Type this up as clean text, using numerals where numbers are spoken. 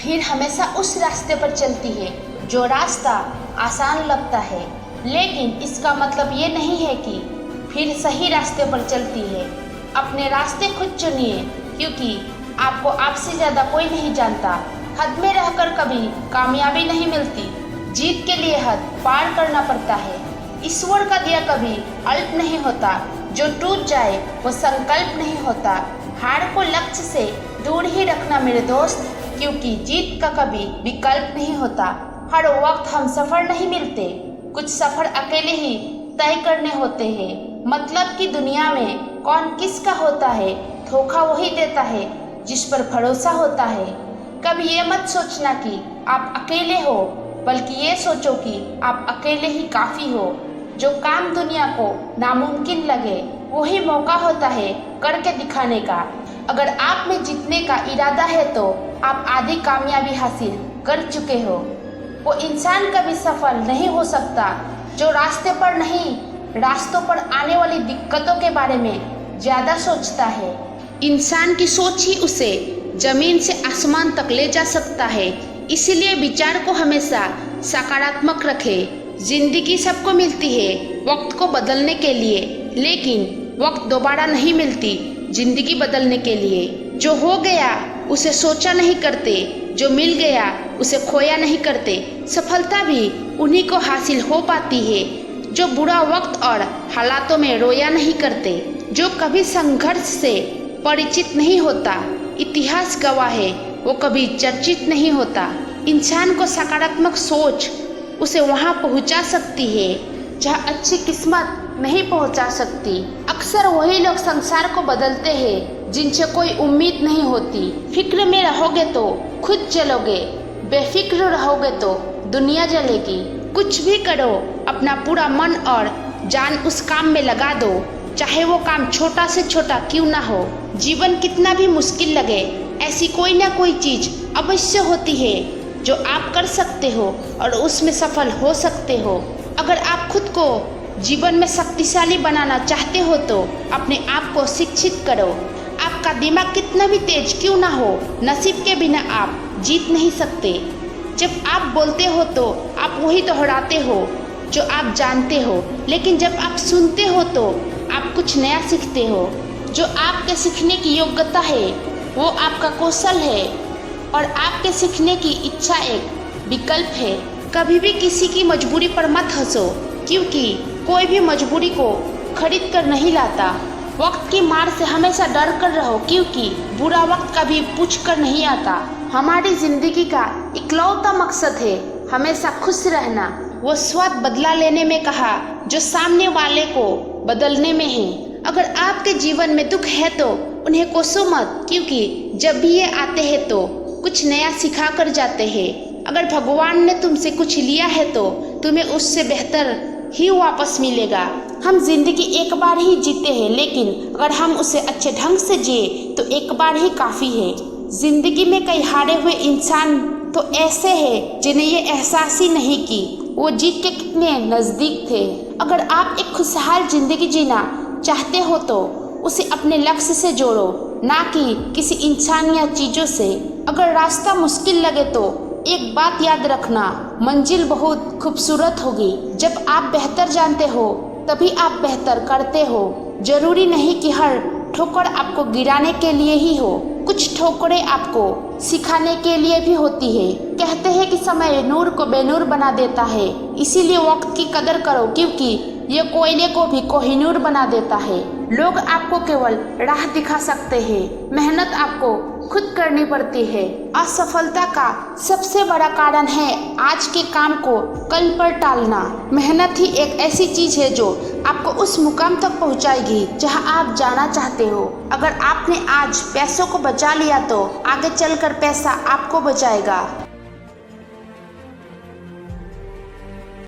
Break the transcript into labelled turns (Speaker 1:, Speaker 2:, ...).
Speaker 1: भीड़ हमेशा उस रास्ते पर चलती है जो रास्ता आसान लगता है, लेकिन इसका मतलब ये नहीं है कि भीड़ सही रास्ते पर चलती है। अपने रास्ते खुद चुनिए, क्योंकि आपको आपसे ज़्यादा कोई नहीं जानता। हद में रहकर कभी कामयाबी नहीं मिलती, जीत के लिए हद पार करना पड़ता है। ईश्वर का दिया कभी अल्प नहीं होता, जो टूट जाए वो संकल्प नहीं होता। हार को लक्ष्य से दूर ही रखना मेरे दोस्त, क्योंकि जीत का कभी विकल्प नहीं होता। हर वक्त हम सफर नहीं मिलते, कुछ सफर अकेले ही तय करने होते हैं। मतलब कि दुनिया में कौन किसका होता है, धोखा वही देता है जिस पर भरोसा होता है। कभी ये मत सोचना कि आप अकेले हो, बल्कि ये सोचो कि आप अकेले ही काफ़ी हो। जो काम दुनिया को नामुमकिन लगे वही मौका होता है करके दिखाने का। अगर आप में जीतने का इरादा है तो आप आधी कामयाबी हासिल कर चुके हो। वो इंसान कभी सफल नहीं हो सकता जो रास्ते पर नहीं, रास्तों पर आने वाली दिक्कतों के बारे में ज़्यादा सोचता है। इंसान की सोच ही उसे जमीन से आसमान तक ले जा सकता है। इसीलिए विचार को हमेशा सकारात्मक रखें। जिंदगी सबको मिलती है वक्त को बदलने के लिए, लेकिन वक्त दोबारा नहीं मिलती जिंदगी बदलने के लिए। जो हो गया उसे सोचा नहीं करते, जो मिल गया उसे खोया नहीं करते। सफलता भी उन्हीं को हासिल हो पाती है जो बुरा वक्त और हालातों में रोया नहीं करते, जो कभी संघर्ष से परिचित नहीं होता। इतिहास गवाह है वो कभी चर्चित नहीं होता। इंसान को सकारात्मक सोच उसे वहाँ पहुँचा सकती है जहाँ अच्छी किस्मत नहीं पहुँचा सकती। अक्सर वही लोग संसार को बदलते हैं जिनसे कोई उम्मीद नहीं होती। फिक्र में रहोगे तो खुद जलोगे, बेफिक्र रहोगे तो दुनिया जलेगी। कुछ भी करो, अपना पूरा मन और जान उस काम में लगा दो, चाहे वो काम छोटा से छोटा क्यों ना हो। जीवन कितना भी मुश्किल लगे, ऐसी कोई ना कोई चीज़ अवश्य होती है जो आप कर सकते हो और उसमें सफल हो सकते हो। अगर आप खुद को जीवन में शक्तिशाली बनाना चाहते हो तो अपने आप को शिक्षित करो। आपका दिमाग कितना भी तेज क्यों ना हो, नसीब के बिना आप जीत नहीं सकते। जब आप बोलते हो तो आप वही दोहराते हो जो आप जानते हो, लेकिन जब आप सुनते हो तो आप कुछ नया सीखते हो। जो आपके सीखने की योग्यता है वो आपका कौशल है, और आपके सीखने की इच्छा एक विकल्प है। कभी भी किसी की मजबूरी पर मत हंसो, क्योंकि कोई भी मजबूरी को खरीद कर नहीं लाता। वक्त की मार से हमेशा डर कर रहो, क्योंकि बुरा वक्त कभी पूछ कर नहीं आता। हमारी जिंदगी का इकलौता मकसद है हमेशा खुश रहना। वो स्वाद बदला लेने में कहा जो सामने वाले को बदलने में है। अगर आपके जीवन में दुख है तो उन्हें कोसो मत, क्योंकि जब भी ये आते हैं तो कुछ नया सिखा कर जाते हैं। अगर भगवान ने तुमसे कुछ लिया है तो तुम्हें उससे बेहतर ही वापस मिलेगा। हम जिंदगी एक बार ही जीते हैं, लेकिन अगर हम उसे अच्छे ढंग से जिए तो एक बार ही काफ़ी है। जिंदगी में कई हारे हुए इंसान तो ऐसे हैं जिन्हें ये एहसास ही नहीं कि वो जीत के कितने नज़दीक थे। अगर आप एक खुशहाल जिंदगी जीना चाहते हो तो उसे अपने लक्ष्य से जोड़ो, ना कि किसी इंसान या चीज़ों से। अगर रास्ता मुश्किल लगे तो एक बात याद रखना, मंजिल बहुत खूबसूरत होगी। जब आप बेहतर जानते हो तभी आप बेहतर करते हो। जरूरी नहीं कि हर ठोकर आपको गिराने के लिए ही हो, कुछ ठोकरें आपको सिखाने के लिए भी होती है। कहते हैं कि समय नूर को बेनूर बना देता है, इसीलिए वक्त की कदर करो, क्योंकि ये कोयले को भी कोहिनूर बना देता है। लोग आपको केवल राह दिखा सकते हैं, मेहनत आपको खुद करनी पड़ती है। असफलता का सबसे बड़ा कारण है आज के काम को कल पर टालना। मेहनत ही एक ऐसी चीज है जो आपको उस मुकाम तक पहुंचाएगी जहां आप जाना चाहते हो। अगर आपने आज पैसों को बचा लिया तो आगे चलकर पैसा आपको बचाएगा।